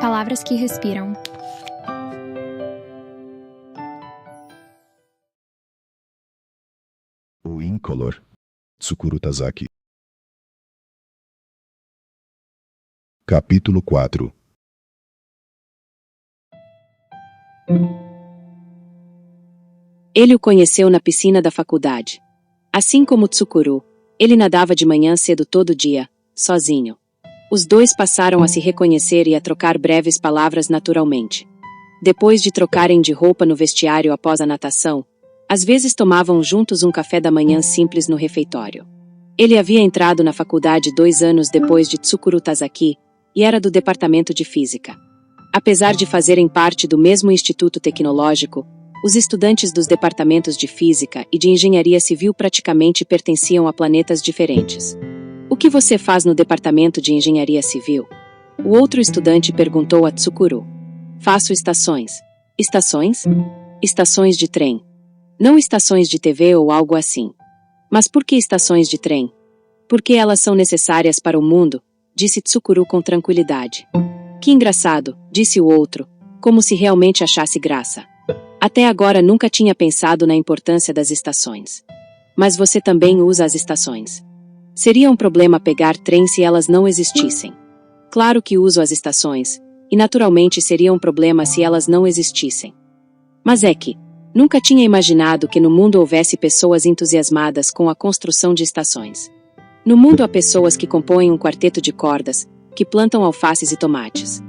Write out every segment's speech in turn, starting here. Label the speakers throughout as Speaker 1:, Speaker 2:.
Speaker 1: Palavras que respiram.
Speaker 2: O incolor. Tsukuru Tazaki. Capítulo 4.
Speaker 3: Ele o conheceu na piscina da faculdade. Assim como Tsukuru, ele nadava de manhã cedo todo dia, sozinho. Os dois passaram a se reconhecer e a trocar breves palavras naturalmente. Depois de trocarem de roupa no vestiário após a natação, às vezes tomavam juntos um café da manhã simples no refeitório. Ele havia entrado na faculdade 2 anos depois de Tsukuru Tazaki e era do departamento de física. Apesar de fazerem parte do mesmo instituto tecnológico, os estudantes dos departamentos de física e de engenharia civil praticamente pertenciam a planetas diferentes. O que você faz no departamento de engenharia civil? O outro estudante perguntou a Tsukuru. Faço estações. Estações? Estações de trem. Não estações de TV ou algo assim. Mas por que estações de trem? Porque elas são necessárias para o mundo, disse Tsukuru com tranquilidade. Que engraçado, disse o outro, como se realmente achasse graça. Até agora nunca tinha pensado na importância das estações. Mas você também usa as estações. Seria um problema pegar trem se elas não existissem. Claro que uso as estações, e naturalmente seria um problema se elas não existissem. Mas é que, nunca tinha imaginado que no mundo houvesse pessoas entusiasmadas com a construção de estações. No mundo há pessoas que compõem um quarteto de cordas, que plantam alfaces e tomates.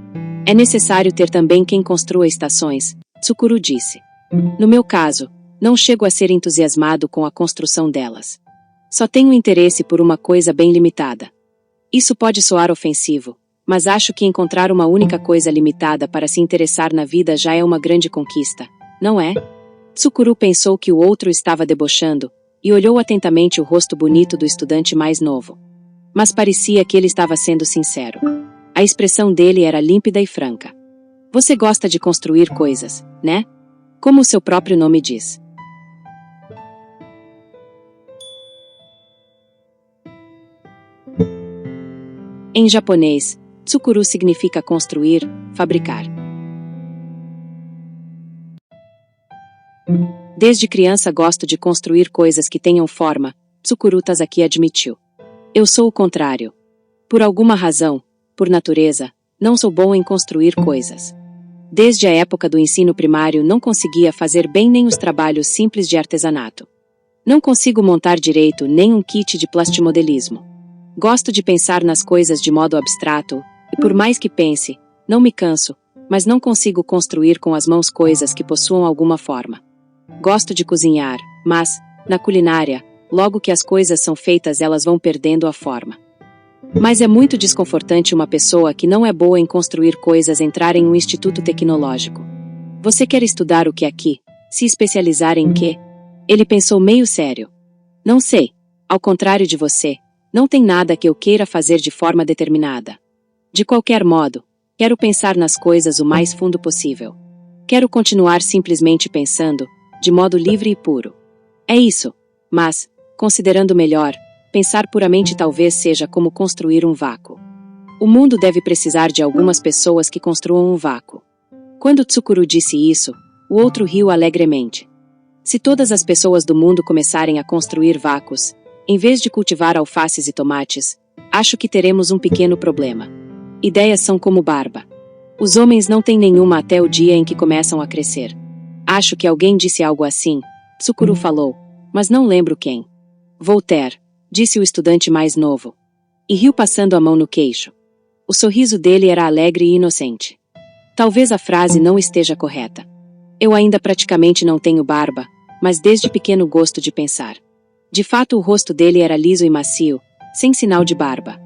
Speaker 3: É necessário ter também quem construa estações, Tsukuru disse. No meu caso, não chego a ser entusiasmado com a construção delas. Só tenho interesse por uma coisa bem limitada. Isso pode soar ofensivo, mas acho que encontrar uma única coisa limitada para se interessar na vida já é uma grande conquista, não é? Tsukuru pensou que o outro estava debochando, e olhou atentamente o rosto bonito do estudante mais novo. Mas parecia que ele estava sendo sincero. A expressão dele era límpida e franca. Você gosta de construir coisas, né? Como o seu próprio nome diz. Em japonês, Tsukuru significa construir, fabricar. Desde criança gosto de construir coisas que tenham forma, Tsukuru Tazaki admitiu. Eu sou o contrário. Por alguma razão, por natureza, não sou bom em construir coisas. Desde a época do ensino primário não conseguia fazer bem nem os trabalhos simples de artesanato. Não consigo montar direito nem um kit de plastimodelismo. Gosto de pensar nas coisas de modo abstrato, e por mais que pense, não me canso, mas não consigo construir com as mãos coisas que possuam alguma forma. Gosto de cozinhar, mas, na culinária, logo que as coisas são feitas elas vão perdendo a forma. Mas é muito desconfortante uma pessoa que não é boa em construir coisas entrar em um instituto tecnológico. Você quer estudar o que aqui? Se especializar em quê? Ele pensou meio sério. Não sei. Ao contrário de você, não tem nada que eu queira fazer de forma determinada. De qualquer modo, quero pensar nas coisas o mais fundo possível. Quero continuar simplesmente pensando, de modo livre e puro. É isso. Mas, considerando melhor, pensar puramente talvez seja como construir um vácuo. O mundo deve precisar de algumas pessoas que construam um vácuo. Quando Tsukuru disse isso, o outro riu alegremente. Se todas as pessoas do mundo começarem a construir vácuos, em vez de cultivar alfaces e tomates, acho que teremos um pequeno problema. Ideias são como barba. Os homens não têm nenhuma até o dia em que começam a crescer. Acho que alguém disse algo assim, Tsukuru falou, mas não lembro quem. Voltaire, disse o estudante mais novo. E riu passando a mão no queixo. O sorriso dele era alegre e inocente. Talvez a frase não esteja correta. Eu ainda praticamente não tenho barba, mas desde pequeno gosto de pensar. De fato o rosto dele era liso e macio, sem sinal de barba.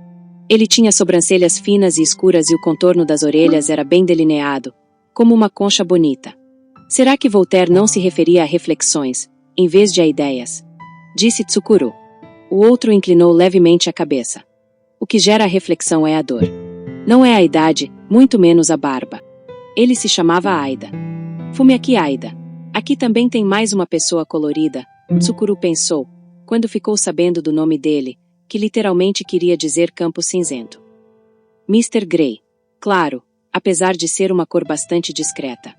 Speaker 3: Ele tinha sobrancelhas finas e escuras e o contorno das orelhas era bem delineado, como uma concha bonita. Será que Voltaire não se referia a reflexões, em vez de a ideias? Disse Tsukuru. O outro inclinou levemente a cabeça. O que gera a reflexão é a dor. Não é a idade, muito menos a barba. Ele se chamava Aida. Fume aqui, Aida. Aqui também tem mais uma pessoa colorida, Tsukuru pensou, quando ficou sabendo do nome dele, que literalmente queria dizer campo cinzento. Mr. Grey. Claro, apesar de ser uma cor bastante discreta.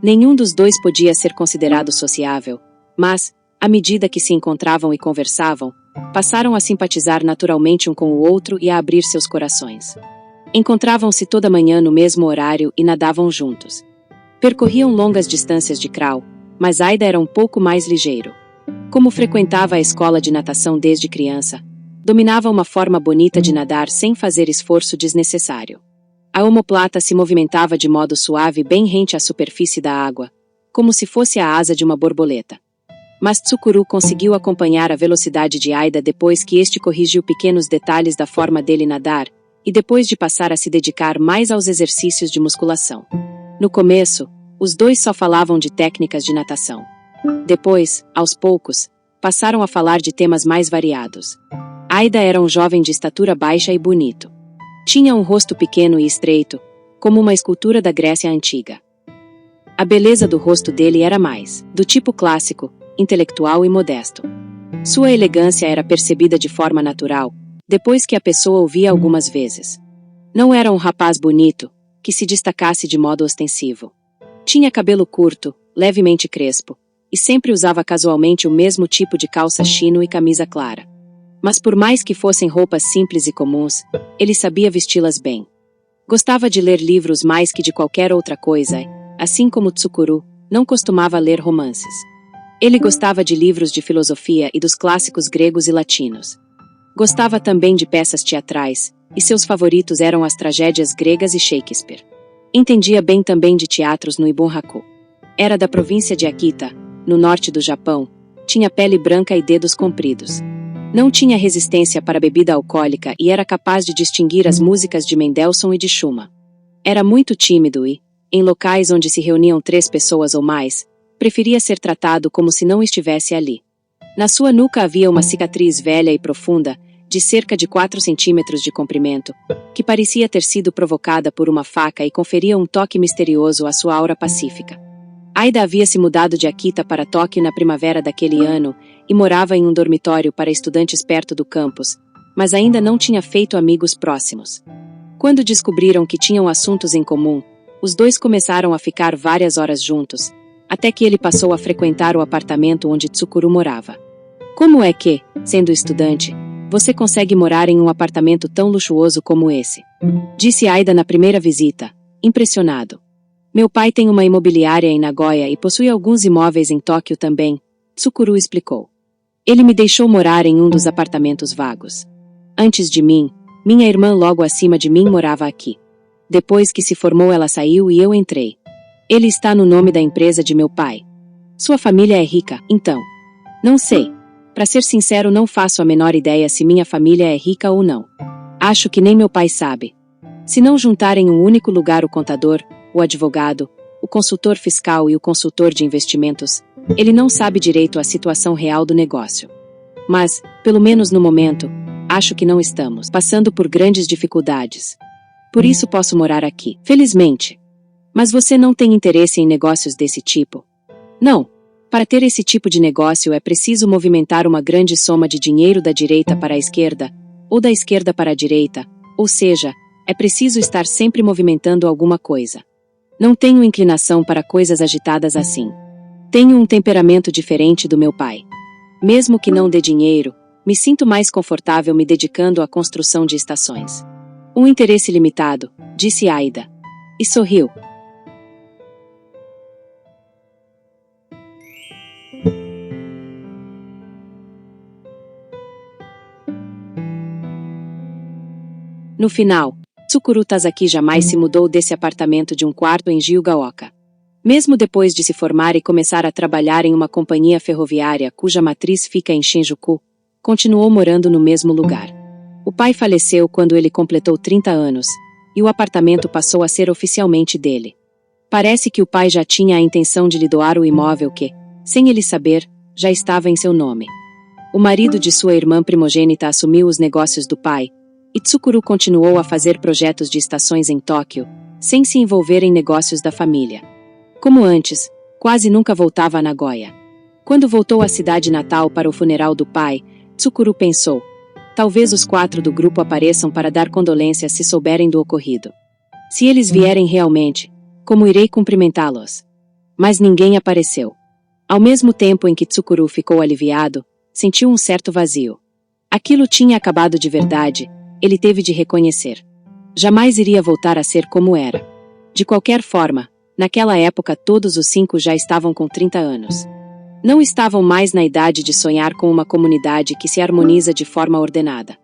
Speaker 3: Nenhum dos dois podia ser considerado sociável, mas, à medida que se encontravam e conversavam, passaram a simpatizar naturalmente um com o outro e a abrir seus corações. Encontravam-se toda manhã no mesmo horário e nadavam juntos. Percorriam longas distâncias de crawl, mas Aida era um pouco mais ligeiro. Como frequentava a escola de natação desde criança, dominava uma forma bonita de nadar sem fazer esforço desnecessário. A omoplata se movimentava de modo suave bem rente à superfície da água, como se fosse a asa de uma borboleta. Mas Tsukuru conseguiu acompanhar a velocidade de Aida depois que este corrigiu pequenos detalhes da forma dele nadar e depois de passar a se dedicar mais aos exercícios de musculação. No começo, os dois só falavam de técnicas de natação. Depois, aos poucos, passaram a falar de temas mais variados. Aida era um jovem de estatura baixa e bonito. Tinha um rosto pequeno e estreito, como uma escultura da Grécia Antiga. A beleza do rosto dele era mais, do tipo clássico, intelectual e modesto. Sua elegância era percebida de forma natural, depois que a pessoa o via algumas vezes. Não era um rapaz bonito, que se destacasse de modo ostensivo. Tinha cabelo curto, levemente crespo, e sempre usava casualmente o mesmo tipo de calça chino e camisa clara. Mas por mais que fossem roupas simples e comuns, ele sabia vesti-las bem. Gostava de ler livros mais que de qualquer outra coisa e, assim como Tsukuru, não costumava ler romances. Ele gostava de livros de filosofia e dos clássicos gregos e latinos. Gostava também de peças teatrais, e seus favoritos eram as tragédias gregas e Shakespeare. Entendia bem também de teatros no Ibunraku. Era da província de Akita, no norte do Japão, tinha pele branca e dedos compridos. Não tinha resistência para bebida alcoólica e era capaz de distinguir as músicas de Mendelssohn e de Schumann. Era muito tímido e, em locais onde se reuniam 3 pessoas ou mais, preferia ser tratado como se não estivesse ali. Na sua nuca havia uma cicatriz velha e profunda, de cerca de 4 centímetros de comprimento, que parecia ter sido provocada por uma faca e conferia um toque misterioso à sua aura pacífica. Aida havia se mudado de Akita para Tóquio na primavera daquele ano e morava em um dormitório para estudantes perto do campus, mas ainda não tinha feito amigos próximos. Quando descobriram que tinham assuntos em comum, os dois começaram a ficar várias horas juntos, até que ele passou a frequentar o apartamento onde Tsukuru morava. Como é que, sendo estudante, você consegue morar em um apartamento tão luxuoso como esse? Disse Aida na primeira visita, impressionado. Meu pai tem uma imobiliária em Nagoya e possui alguns imóveis em Tóquio também, Tsukuru explicou. Ele me deixou morar em um dos apartamentos vagos. Antes de mim, minha irmã logo acima de mim morava aqui. Depois que se formou ela saiu e eu entrei. Ele está no nome da empresa de meu pai. Sua família é rica, então. Não sei. Para ser sincero, não faço a menor ideia se minha família é rica ou não. Acho que nem meu pai sabe. Se não juntar em um único lugar o contador, o advogado, o consultor fiscal e o consultor de investimentos, ele não sabe direito a situação real do negócio. Mas, pelo menos no momento, acho que não estamos passando por grandes dificuldades. Por isso posso morar aqui, felizmente. Mas você não tem interesse em negócios desse tipo? Não. Para ter esse tipo de negócio é preciso movimentar uma grande soma de dinheiro da direita para a esquerda, ou da esquerda para a direita, ou seja, é preciso estar sempre movimentando alguma coisa. Não tenho inclinação para coisas agitadas assim. Tenho um temperamento diferente do meu pai. Mesmo que não dê dinheiro, me sinto mais confortável me dedicando à construção de estações. Um interesse limitado, disse Aida. E sorriu. No final, Tsukuru Tazaki jamais se mudou desse apartamento de um quarto em Hyugaoka. Mesmo depois de se formar e começar a trabalhar em uma companhia ferroviária cuja matriz fica em Shinjuku, continuou morando no mesmo lugar. O pai faleceu quando ele completou 30 anos, e o apartamento passou a ser oficialmente dele. Parece que o pai já tinha a intenção de lhe doar o imóvel que, sem ele saber, já estava em seu nome. O marido de sua irmã primogênita assumiu os negócios do pai, e Tsukuru continuou a fazer projetos de estações em Tóquio, sem se envolver em negócios da família. Como antes, Quase nunca voltava a Nagoya. Quando voltou à cidade natal para o funeral do pai, Tsukuru pensou: talvez os 4 do grupo apareçam para dar condolências se souberem do ocorrido. Se eles vierem realmente, como irei cumprimentá-los? Mas ninguém apareceu. Ao mesmo tempo em que Tsukuru ficou aliviado, sentiu um certo vazio. Aquilo tinha acabado de verdade, ele teve de reconhecer. Jamais iria voltar a ser como era. De qualquer forma, naquela época todos os 5 já estavam com 30 anos. Não estavam mais na idade de sonhar com uma comunidade que se harmoniza de forma ordenada.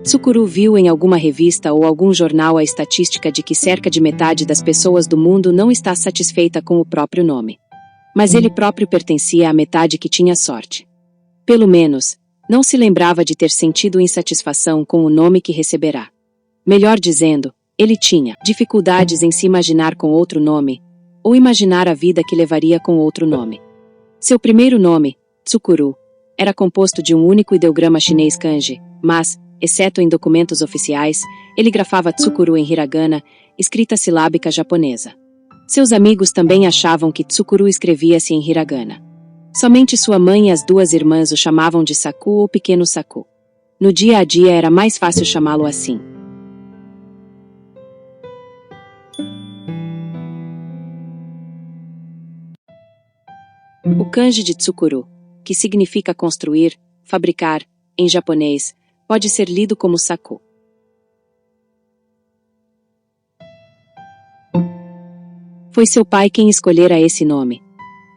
Speaker 3: Tsukuru viu em alguma revista ou algum jornal a estatística de que cerca de metade das pessoas do mundo não está satisfeita com o próprio nome. Mas ele próprio pertencia à metade que tinha sorte. Pelo menos, não se lembrava de ter sentido insatisfação com o nome que receberá. Melhor dizendo, ele tinha dificuldades em se imaginar com outro nome, ou imaginar a vida que levaria com outro nome. Seu primeiro nome, Tsukuru, era composto de um único ideograma chinês kanji, mas, exceto em documentos oficiais, ele grafava Tsukuru em hiragana, escrita silábica japonesa. Seus amigos também achavam que Tsukuru escrevia-se em hiragana. Somente sua mãe e as 2 irmãs o chamavam de Saku ou Pequeno Saku. No dia a dia era mais fácil chamá-lo assim. O kanji de Tsukuru, que significa construir, fabricar, em japonês, pode ser lido como Saku. Foi seu pai quem escolhera esse nome.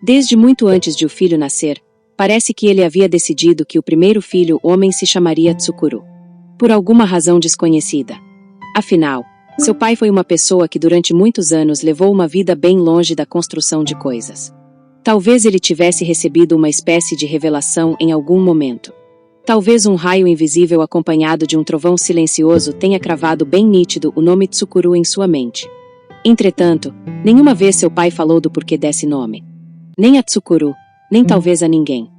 Speaker 3: Desde muito antes de o filho nascer, parece que ele havia decidido que o primeiro filho homem se chamaria Tsukuru. Por alguma razão desconhecida. Afinal, seu pai foi uma pessoa que durante muitos anos levou uma vida bem longe da construção de coisas. Talvez ele tivesse recebido uma espécie de revelação em algum momento. Talvez um raio invisível acompanhado de um trovão silencioso tenha cravado bem nítido o nome Tsukuru em sua mente. Entretanto, nenhuma vez seu pai falou do porquê desse nome. Nem a Tsukuru, nem talvez a ninguém.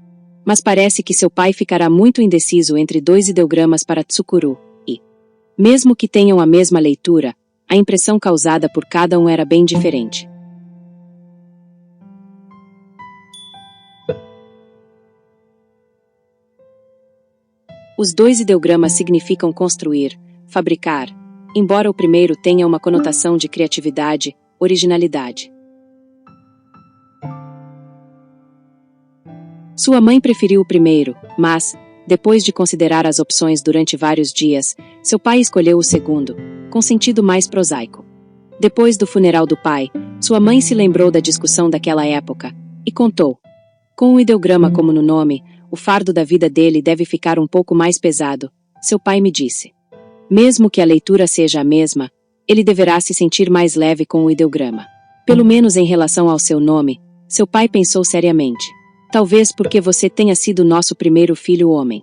Speaker 3: Mas parece que seu pai ficará muito indeciso entre 2 ideogramas para Tsukuru, e, mesmo que tenham a mesma leitura, a impressão causada por cada um era bem diferente. Os 2 ideogramas significam construir, fabricar, embora o primeiro tenha uma conotação de criatividade, originalidade. Sua mãe preferiu o primeiro, mas, depois de considerar as opções durante vários dias, seu pai escolheu o segundo, com sentido mais prosaico. Depois do funeral do pai, sua mãe se lembrou da discussão daquela época, e contou. Com o ideograma como no nome, o fardo da vida dele deve ficar um pouco mais pesado, seu pai me disse. Mesmo que a leitura seja a mesma, ele deverá se sentir mais leve com o ideograma. Pelo menos em relação ao seu nome, seu pai pensou seriamente. Talvez porque você tenha sido nosso primeiro filho homem.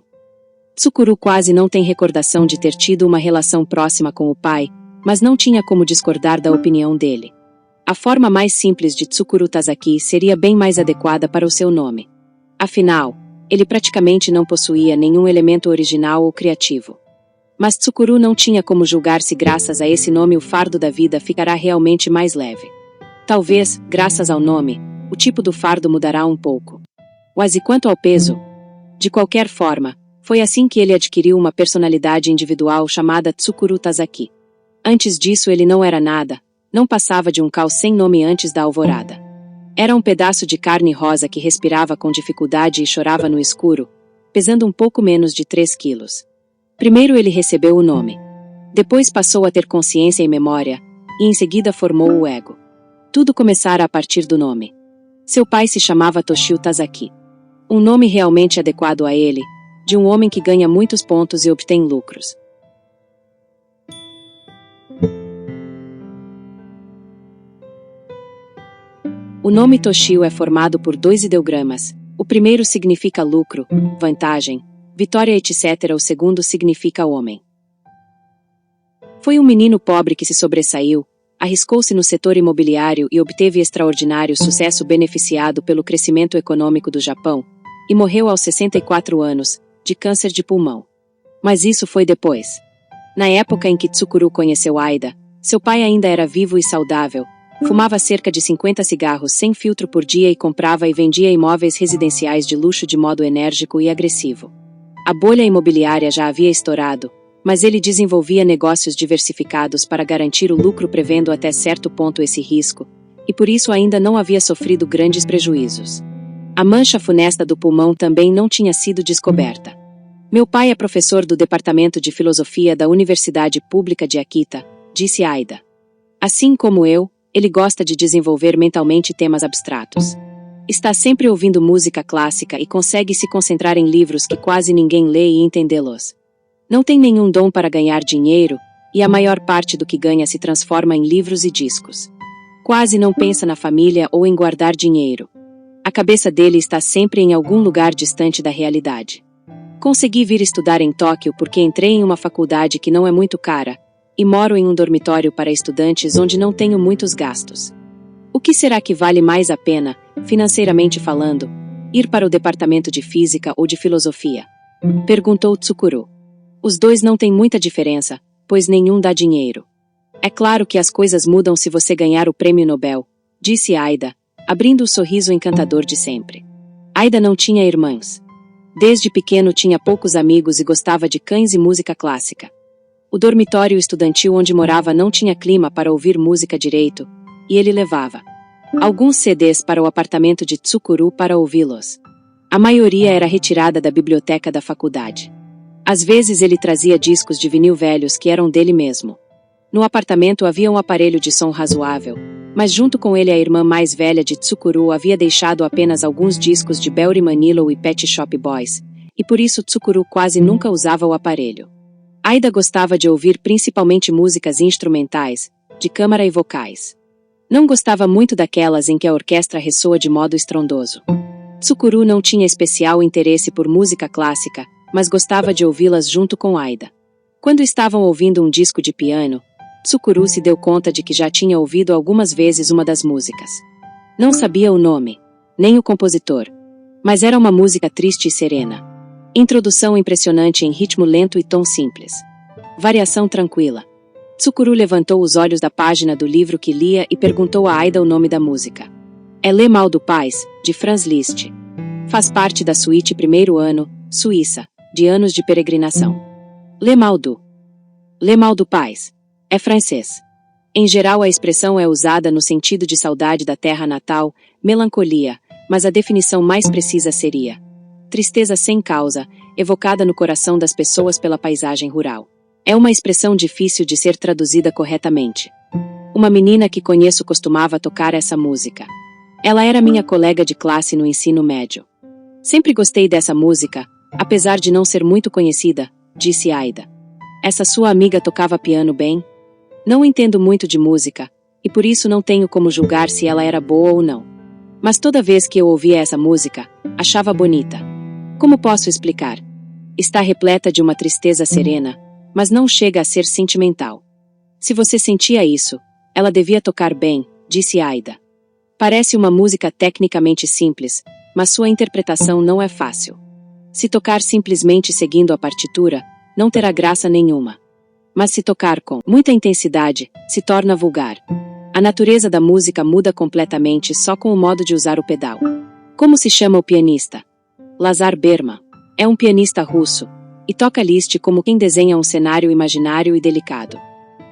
Speaker 3: Tsukuru quase não tem recordação de ter tido uma relação próxima com o pai, mas não tinha como discordar da opinião dele. A forma mais simples de Tsukuru Tazaki seria bem mais adequada para o seu nome. Afinal, ele praticamente não possuía nenhum elemento original ou criativo. Mas Tsukuru não tinha como julgar se graças a esse nome o fardo da vida ficará realmente mais leve. Talvez, graças ao nome, o tipo do fardo mudará um pouco. Mas e quanto ao peso? De qualquer forma, foi assim que ele adquiriu uma personalidade individual chamada Tsukuru Tazaki. Antes disso ele não era nada, não passava de um caos sem nome antes da alvorada. Era um pedaço de carne rosa que respirava com dificuldade e chorava no escuro, pesando um pouco menos de 3 quilos. Primeiro ele recebeu o nome. Depois passou a ter consciência e memória, e em seguida formou o ego. Tudo começara a partir do nome. Seu pai se chamava Toshio Tazaki. Um nome realmente adequado a ele, de um homem que ganha muitos pontos e obtém lucros. O nome Toshio é formado por 2 ideogramas. O primeiro significa lucro, vantagem, vitória, etc. O segundo significa homem. Foi um menino pobre que se sobressaiu, arriscou-se no setor imobiliário e obteve extraordinário sucesso beneficiado pelo crescimento econômico do Japão, e morreu aos 64 anos, de câncer de pulmão. Mas isso foi depois. Na época em que Tsukuru conheceu Aida, seu pai ainda era vivo e saudável, fumava cerca de 50 cigarros sem filtro por dia e comprava e vendia imóveis residenciais de luxo de modo enérgico e agressivo. A bolha imobiliária já havia estourado, mas ele desenvolvia negócios diversificados para garantir o lucro, prevendo até certo ponto esse risco, e por isso ainda não havia sofrido grandes prejuízos. A mancha funesta do pulmão também não tinha sido descoberta. Meu pai é professor do Departamento de Filosofia da Universidade Pública de Akita, disse Aida. Assim como eu, ele gosta de desenvolver mentalmente temas abstratos. Está sempre ouvindo música clássica e consegue se concentrar em livros que quase ninguém lê e entendê-los. Não tem nenhum dom para ganhar dinheiro, e a maior parte do que ganha se transforma em livros e discos. Quase não pensa na família ou em guardar dinheiro. A cabeça dele está sempre em algum lugar distante da realidade. Consegui vir estudar em Tóquio porque entrei em uma faculdade que não é muito cara, e moro em um dormitório para estudantes onde não tenho muitos gastos. O que será que vale mais a pena, financeiramente falando, ir para o departamento de física ou de filosofia? Perguntou Tsukuru. Os dois não têm muita diferença, pois nenhum dá dinheiro. É claro que as coisas mudam se você ganhar o prêmio Nobel, disse Aida, abrindo o sorriso encantador de sempre. Aida não tinha irmãs. Desde pequeno tinha poucos amigos e gostava de cães e música clássica. O dormitório estudantil onde morava não tinha clima para ouvir música direito, e ele levava alguns CDs para o apartamento de Tsukuru para ouvi-los. A maioria era retirada da biblioteca da faculdade. Às vezes ele trazia discos de vinil velhos que eram dele mesmo. No apartamento havia um aparelho de som razoável, mas junto com ele a irmã mais velha de Tsukuru havia deixado apenas alguns discos de Barry Manilow e Pet Shop Boys, e por isso Tsukuru quase nunca usava o aparelho. Aida gostava de ouvir principalmente músicas instrumentais, de câmara e vocais. Não gostava muito daquelas em que a orquestra ressoa de modo estrondoso. Tsukuru não tinha especial interesse por música clássica, mas gostava de ouvi-las junto com Aida. Quando estavam ouvindo um disco de piano, Tsukuru se deu conta de que já tinha ouvido algumas vezes uma das músicas. Não sabia o nome, nem o compositor, mas era uma música triste e serena. Introdução impressionante em ritmo lento e tom simples. Variação tranquila. Tsukuru levantou os olhos da página do livro que lia e perguntou a Aida o nome da música. É Le Mal do Pais, de Franz Liszt. Faz parte da suíte primeiro ano, Suíça, de anos de peregrinação. Le Mal do Pais. É francês. Em geral a expressão é usada no sentido de saudade da terra natal, melancolia, mas a definição mais precisa seria tristeza sem causa, evocada no coração das pessoas pela paisagem rural. É uma expressão difícil de ser traduzida corretamente. Uma menina que conheço costumava tocar essa música. Ela era minha colega de classe no ensino médio. Sempre gostei dessa música, apesar de não ser muito conhecida, disse Aida. Essa sua amiga tocava piano bem? Não entendo muito de música, e por isso não tenho como julgar se ela era boa ou não. Mas toda vez que eu ouvia essa música, achava bonita. Como posso explicar? Está repleta de uma tristeza serena, mas não chega a ser sentimental. Se você sentia isso, ela devia tocar bem, disse Aida. Parece uma música tecnicamente simples, mas sua interpretação não é fácil. Se tocar simplesmente seguindo a partitura, não terá graça nenhuma. Mas se tocar com muita intensidade, se torna vulgar. A natureza da música muda completamente só com o modo de usar o pedal. Como se chama o pianista? Lazar Berman. É um pianista russo, e toca Liszt como quem desenha um cenário imaginário e delicado.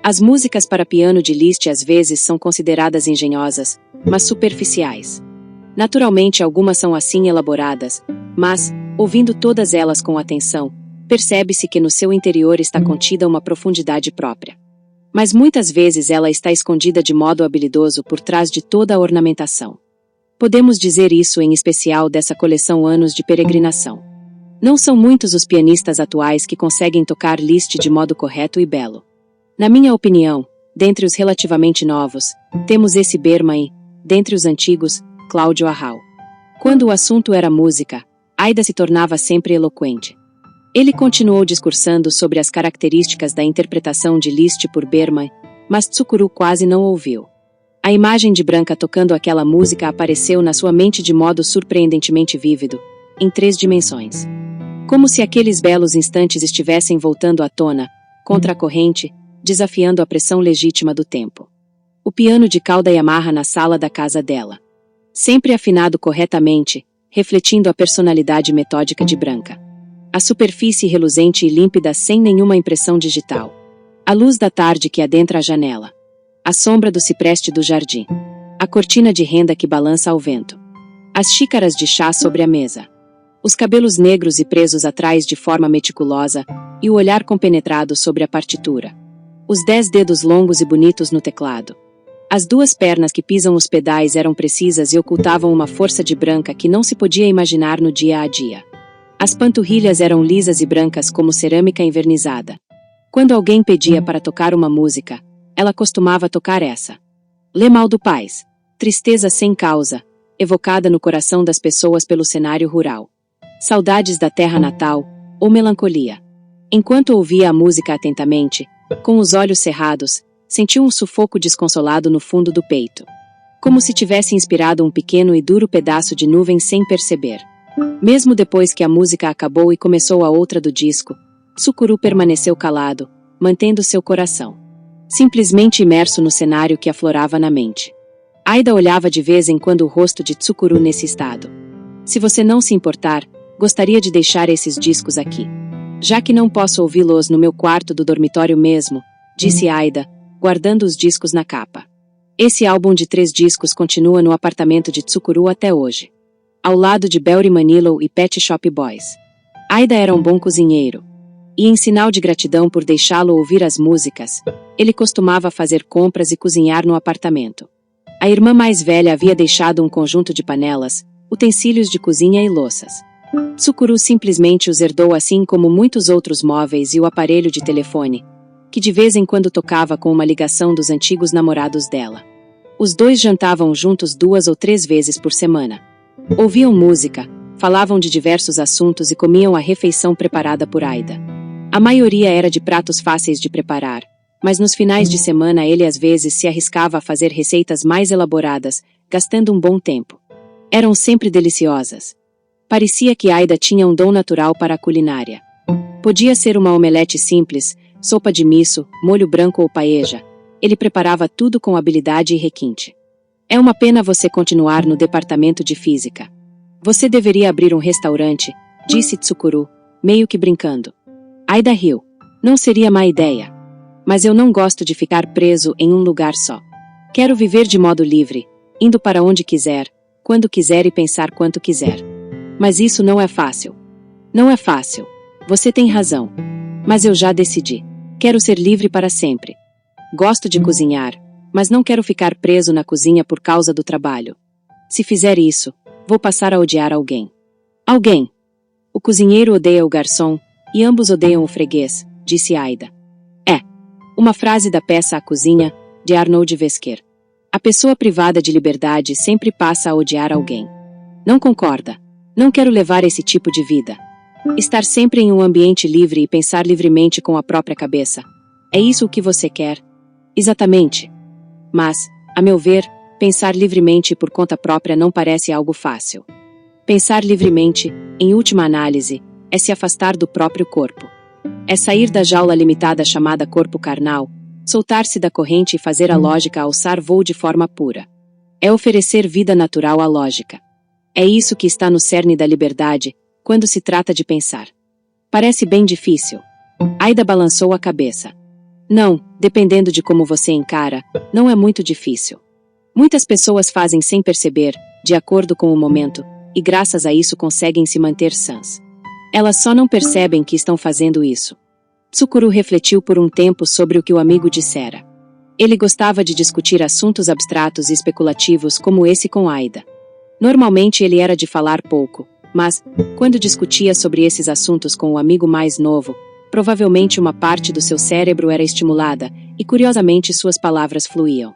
Speaker 3: As músicas para piano de Liszt às vezes são consideradas engenhosas, mas superficiais. Naturalmente algumas são assim elaboradas, mas, ouvindo todas elas com atenção, percebe-se que no seu interior está contida uma profundidade própria. Mas muitas vezes ela está escondida de modo habilidoso por trás de toda a ornamentação. Podemos dizer isso em especial dessa coleção Anos de Peregrinação. Não são muitos os pianistas atuais que conseguem tocar Liszt de modo correto e belo. Na minha opinião, dentre os relativamente novos, temos esse Berman e, dentre os antigos, Cláudio Arrau. Quando o assunto era música, Aida se tornava sempre eloquente. Ele continuou discursando sobre as características da interpretação de Liszt por Berman, mas Tsukuru quase não ouviu. A imagem de Branca tocando aquela música apareceu na sua mente de modo surpreendentemente vívido, em 3 dimensões. Como se aqueles belos instantes estivessem voltando à tona, contra a corrente, desafiando a pressão legítima do tempo. O piano de cauda Yamaha na sala da casa dela. Sempre afinado corretamente, refletindo a personalidade metódica de Branca. A superfície reluzente e límpida sem nenhuma impressão digital. A luz da tarde que adentra a janela. A sombra do cipreste do jardim. A cortina de renda que balança ao vento. As xícaras de chá sobre a mesa. Os cabelos negros e presos atrás de forma meticulosa, e o olhar compenetrado sobre a partitura. Os 10 dedos longos e bonitos no teclado. As 2 pernas que pisam os pedais eram precisas e ocultavam uma força de Branca que não se podia imaginar no dia a dia. As panturrilhas eram lisas e brancas como cerâmica envernizada. Quando alguém pedia para tocar uma música, ela costumava tocar essa. Lê mal do Paz. Tristeza sem causa, evocada no coração das pessoas pelo cenário rural. Saudades da terra natal, ou melancolia. Enquanto ouvia a música atentamente, com os olhos cerrados, sentiu um sufoco desconsolado no fundo do peito. Como se tivesse inspirado um pequeno e duro pedaço de nuvem sem perceber. Mesmo depois que a música acabou e começou a outra do disco, Tsukuru permaneceu calado, mantendo seu coração simplesmente imerso no cenário que aflorava na mente. Aida olhava de vez em quando o rosto de Tsukuru nesse estado. Se você não se importar, gostaria de deixar esses discos aqui. Já que não posso ouvi-los no meu quarto do dormitório mesmo, disse Aida, guardando os discos na capa. Esse álbum de 3 discos continua no apartamento de Tsukuru até hoje. Ao lado de Belry Manilow e Pet Shop Boys. Aida era um bom cozinheiro. E em sinal de gratidão por deixá-lo ouvir as músicas, ele costumava fazer compras e cozinhar no apartamento. A irmã mais velha havia deixado um conjunto de panelas, utensílios de cozinha e louças. Tsukuru simplesmente os herdou assim como muitos outros móveis e o aparelho de telefone, que de vez em quando tocava com uma ligação dos antigos namorados dela. Os 2 jantavam juntos 2 ou 3 vezes por semana. Ouviam música, falavam de diversos assuntos e comiam a refeição preparada por Aida. A maioria era de pratos fáceis de preparar, mas nos finais de semana ele às vezes se arriscava a fazer receitas mais elaboradas, gastando um bom tempo. Eram sempre deliciosas. Parecia que Aida tinha um dom natural para a culinária. Podia ser uma omelete simples, sopa de miso, molho branco ou paeja. Ele preparava tudo com habilidade e requinte. É uma pena você continuar no departamento de física. Você deveria abrir um restaurante, disse Tsukuru, meio que brincando. Aida riu. Não seria má ideia. Mas eu não gosto de ficar preso em um lugar só. Quero viver de modo livre, indo para onde quiser, quando quiser e pensar quanto quiser. Mas isso não é fácil. Não é fácil. Você tem razão. Mas eu já decidi. Quero ser livre para sempre. Gosto de cozinhar, mas não quero ficar preso na cozinha por causa do trabalho. Se fizer isso, vou passar a odiar alguém. Alguém. O cozinheiro odeia o garçom, e ambos odeiam o freguês, disse Aida. É. Uma frase da peça A Cozinha, de Arnold Vesquer. A pessoa privada de liberdade sempre passa a odiar alguém. Não concorda? Não quero levar esse tipo de vida. Estar sempre em um ambiente livre e pensar livremente com a própria cabeça. É isso o que você quer? Exatamente. Mas, a meu ver, pensar livremente por conta própria não parece algo fácil. Pensar livremente, em última análise, é se afastar do próprio corpo. É sair da jaula limitada chamada corpo carnal, soltar-se da corrente e fazer a lógica alçar voo de forma pura. É oferecer vida natural à lógica. É isso que está no cerne da liberdade, quando se trata de pensar. Parece bem difícil. Aida balançou a cabeça. Não, dependendo de como você encara, não é muito difícil. Muitas pessoas fazem sem perceber, de acordo com o momento, e graças a isso conseguem se manter sãs. Elas só não percebem que estão fazendo isso. Tsukuru refletiu por um tempo sobre o que o amigo dissera. Ele gostava de discutir assuntos abstratos e especulativos como esse com Aida. Normalmente ele era de falar pouco, mas, quando discutia sobre esses assuntos com o amigo mais novo, provavelmente uma parte do seu cérebro era estimulada e curiosamente suas palavras fluíam.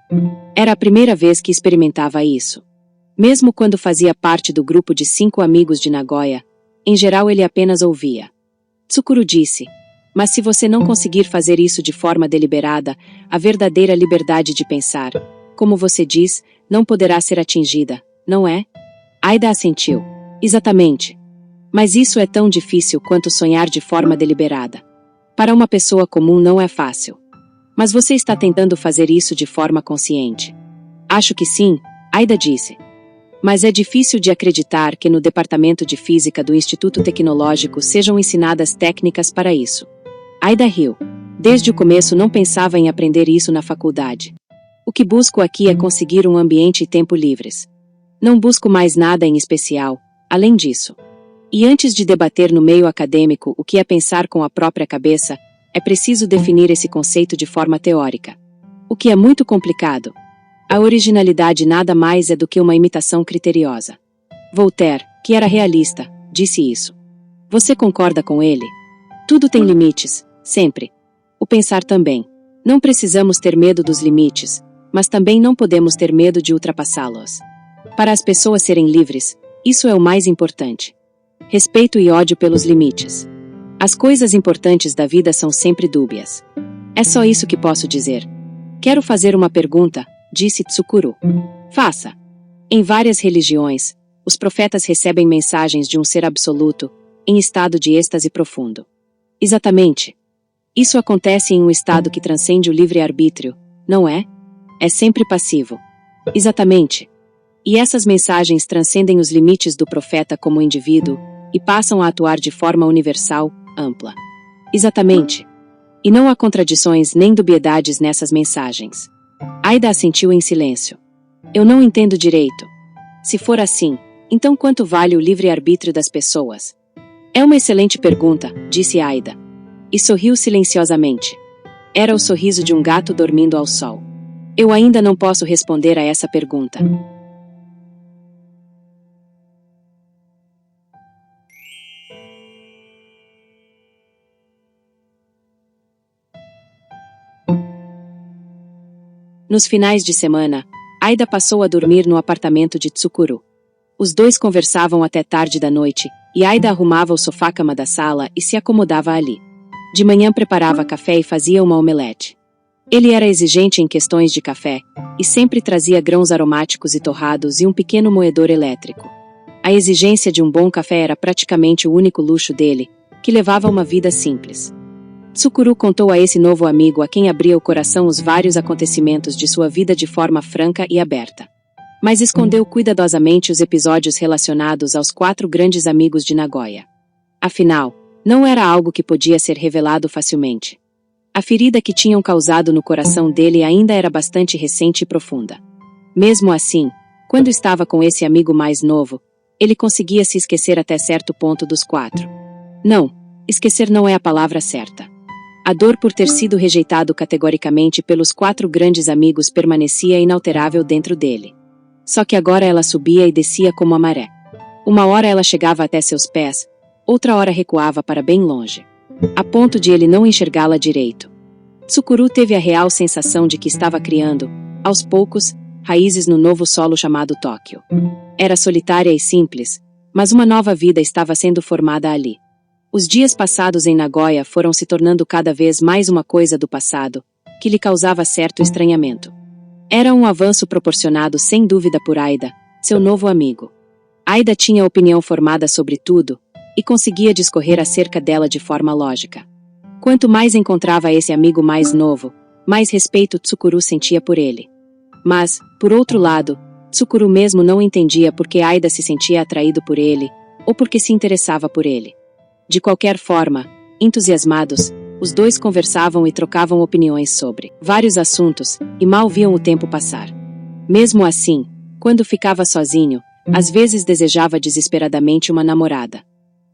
Speaker 3: Era a primeira vez que experimentava isso. Mesmo quando fazia parte do grupo de 5 amigos de Nagoya, em geral ele apenas ouvia. Tsukuru disse, mas se você não conseguir fazer isso de forma deliberada, a verdadeira liberdade de pensar, como você diz, não poderá ser atingida, não é? Aida assentiu. Exatamente. Mas isso é tão difícil quanto sonhar de forma deliberada. Para uma pessoa comum não é fácil. Mas você está tentando fazer isso de forma consciente. Acho que sim, Aida disse. Mas é difícil de acreditar que no departamento de física do Instituto Tecnológico sejam ensinadas técnicas para isso. Aida riu. Desde o começo não pensava em aprender isso na faculdade. O que busco aqui é conseguir um ambiente e tempo livres. Não busco mais nada em especial, além disso. E antes de debater no meio acadêmico o que é pensar com a própria cabeça, é preciso definir esse conceito de forma teórica. O que é muito complicado. A originalidade nada mais é do que uma imitação criteriosa. Voltaire, que era realista, disse isso. Você concorda com ele? Tudo tem limites, sempre. O pensar também. Não precisamos ter medo dos limites, mas também não podemos ter medo de ultrapassá-los. Para as pessoas serem livres, isso é o mais importante. Respeito e ódio pelos limites. As coisas importantes da vida são sempre dúbias. É só isso que posso dizer. Quero fazer uma pergunta, disse Tsukuru. Faça. Em várias religiões, os profetas recebem mensagens de um ser absoluto, em estado de êxtase profundo. Exatamente. Isso acontece em um estado que transcende o livre-arbítrio, não é? É sempre passivo. Exatamente. E essas mensagens transcendem os limites do profeta como indivíduo e passam a atuar de forma universal, ampla. Exatamente. E não há contradições nem dubiedades nessas mensagens. Aida assentiu em silêncio. Eu não entendo direito. Se for assim, então quanto vale o livre-arbítrio das pessoas? É uma excelente pergunta, disse Aida. E sorriu silenciosamente. Era o sorriso de um gato dormindo ao sol. Eu ainda não posso responder a essa pergunta. Nos finais de semana, Aida passou a dormir no apartamento de Tsukuru. Os dois conversavam até tarde da noite, e Aida arrumava o sofá-cama da sala e se acomodava ali. De manhã preparava café e fazia uma omelete. Ele era exigente em questões de café, e sempre trazia grãos aromáticos e torrados e um pequeno moedor elétrico. A exigência de um bom café era praticamente o único luxo dele, que levava uma vida simples. Tsukuru contou a esse novo amigo a quem abria o coração os vários acontecimentos de sua vida de forma franca e aberta. Mas escondeu cuidadosamente os episódios relacionados aos 4 grandes amigos de Nagoya. Afinal, não era algo que podia ser revelado facilmente. A ferida que tinham causado no coração dele ainda era bastante recente e profunda. Mesmo assim, quando estava com esse amigo mais novo, ele conseguia se esquecer até certo ponto dos 4. Não, esquecer não é a palavra certa. A dor por ter sido rejeitado categoricamente pelos 4 grandes amigos permanecia inalterável dentro dele. Só que agora ela subia e descia como a maré. Uma hora ela chegava até seus pés, outra hora recuava para bem longe, a ponto de ele não enxergá-la direito. Tsukuru teve a real sensação de que estava criando, aos poucos, raízes no novo solo chamado Tóquio. Era solitária e simples, mas uma nova vida estava sendo formada ali. Os dias passados em Nagoya foram se tornando cada vez mais uma coisa do passado, que lhe causava certo estranhamento. Era um avanço proporcionado sem dúvida por Aida, seu novo amigo. Aida tinha opinião formada sobre tudo, e conseguia discorrer acerca dela de forma lógica. Quanto mais encontrava esse amigo mais novo, mais respeito Tsukuru sentia por ele. Mas, por outro lado, Tsukuru mesmo não entendia por que Aida se sentia atraído por ele, ou porque se interessava por ele. De qualquer forma, entusiasmados, os dois conversavam e trocavam opiniões sobre vários assuntos, e mal viam o tempo passar. Mesmo assim, quando ficava sozinho, às vezes desejava desesperadamente uma namorada.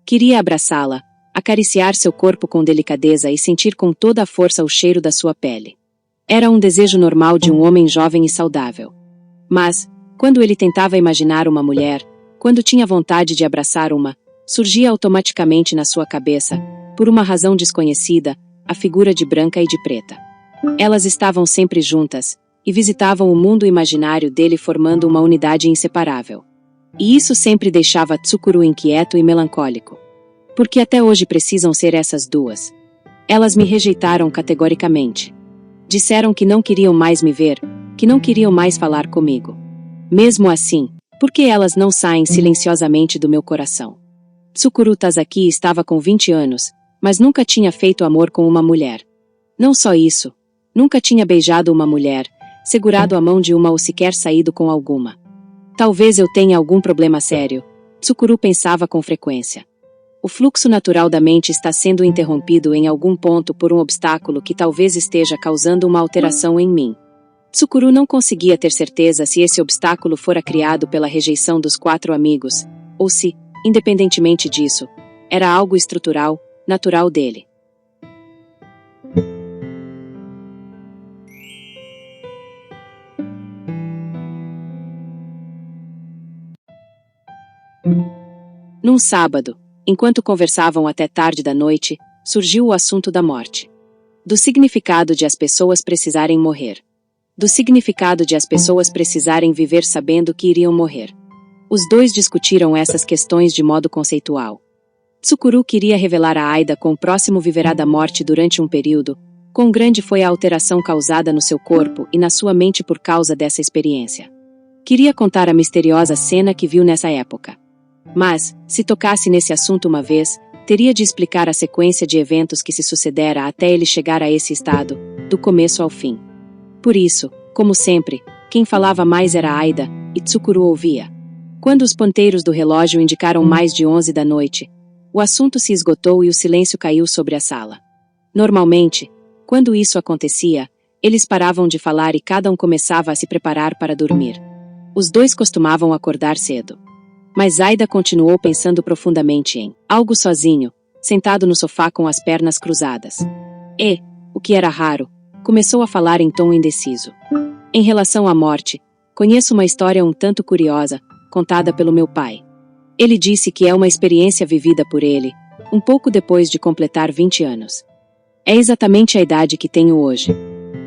Speaker 3: Queria abraçá-la, acariciar seu corpo com delicadeza e sentir com toda a força o cheiro da sua pele. Era um desejo normal de um homem jovem e saudável. Mas, quando ele tentava imaginar uma mulher, quando tinha vontade de abraçar uma, surgia automaticamente na sua cabeça, por uma razão desconhecida, a figura de branca e de preta. Elas estavam sempre juntas, e visitavam o mundo imaginário dele formando uma unidade inseparável. E isso sempre deixava Tsukuru inquieto e melancólico. Porque até hoje precisam ser essas duas. Elas me rejeitaram categoricamente. Disseram que não queriam mais me ver, que não queriam mais falar comigo. Mesmo assim, por que elas não saem silenciosamente do meu coração? Tsukuru Tazaki estava com 20 anos, mas nunca tinha feito amor com uma mulher. Não só isso, nunca tinha beijado uma mulher, segurado a mão de uma ou sequer saído com alguma. Talvez eu tenha algum problema sério, Tsukuru pensava com frequência. O fluxo natural da mente está sendo interrompido em algum ponto por um obstáculo que talvez esteja causando uma alteração em mim. Tsukuru não conseguia ter certeza se esse obstáculo fora criado pela rejeição dos 4 amigos, ou se, independentemente disso, era algo estrutural, natural dele. Num sábado, enquanto conversavam até tarde da noite, surgiu o assunto da morte. Do significado de as pessoas precisarem morrer. Do significado de as pessoas precisarem viver sabendo que iriam morrer. Os dois discutiram essas questões de modo conceitual. Tsukuru queria revelar a Aida com o próximo viverá da morte durante um período, quão grande foi a alteração causada no seu corpo e na sua mente por causa dessa experiência. Queria contar a misteriosa cena que viu nessa época. Mas, se tocasse nesse assunto uma vez, teria de explicar a sequência de eventos que se sucedera até ele chegar a esse estado, do começo ao fim. Por isso, como sempre, quem falava mais era Aida, e Tsukuru ouvia. Quando os ponteiros do relógio indicaram mais de 11 da noite, o assunto se esgotou e o silêncio caiu sobre a sala. Normalmente, quando isso acontecia, eles paravam de falar e cada um começava a se preparar para dormir. Os dois costumavam acordar cedo. Mas Aida continuou pensando profundamente em algo sozinho, sentado no sofá com as pernas cruzadas. E, o que era raro, começou a falar em tom indeciso. Em relação à morte, conheço uma história um tanto curiosa, contada pelo meu pai. Ele disse que é uma experiência vivida por ele, um pouco depois de completar 20 anos. É exatamente a idade que tenho hoje.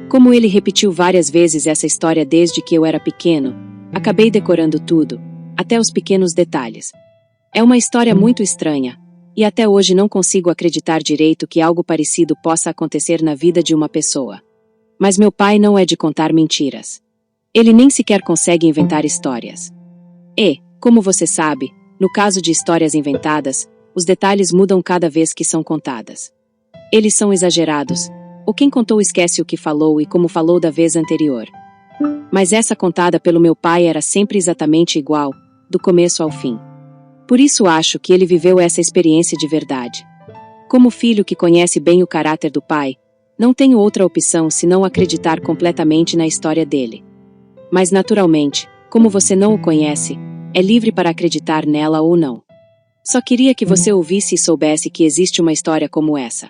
Speaker 3: Como ele repetiu várias vezes essa história desde que eu era pequeno, acabei decorando tudo, até os pequenos detalhes. É uma história muito estranha, e até hoje não consigo acreditar direito que algo parecido possa acontecer na vida de uma pessoa. Mas meu pai não é de contar mentiras. Ele nem sequer consegue inventar histórias. E, como você sabe, no caso de histórias inventadas, os detalhes mudam cada vez que são contadas. Eles são exagerados, ou quem contou esquece o que falou e como falou da vez anterior. Mas essa contada pelo meu pai era sempre exatamente igual, do começo ao fim. Por isso acho que ele viveu essa experiência de verdade. Como filho que conhece bem o caráter do pai, não tenho outra opção senão acreditar completamente na história dele. Mas naturalmente, como você não o conhece, é livre para acreditar nela ou não. Só queria que você ouvisse e soubesse que existe uma história como essa.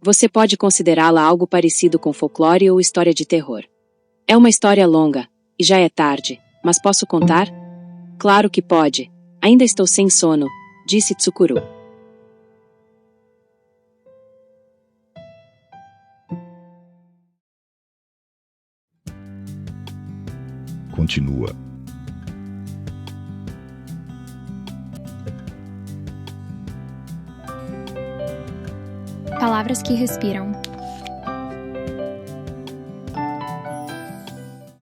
Speaker 3: Você pode considerá-la algo parecido com folclore ou história de terror. É uma história longa, e já é tarde, mas posso contar? Claro que pode. Ainda estou sem sono, disse Tsukuru.
Speaker 2: Continua.
Speaker 1: Palavras que respiram.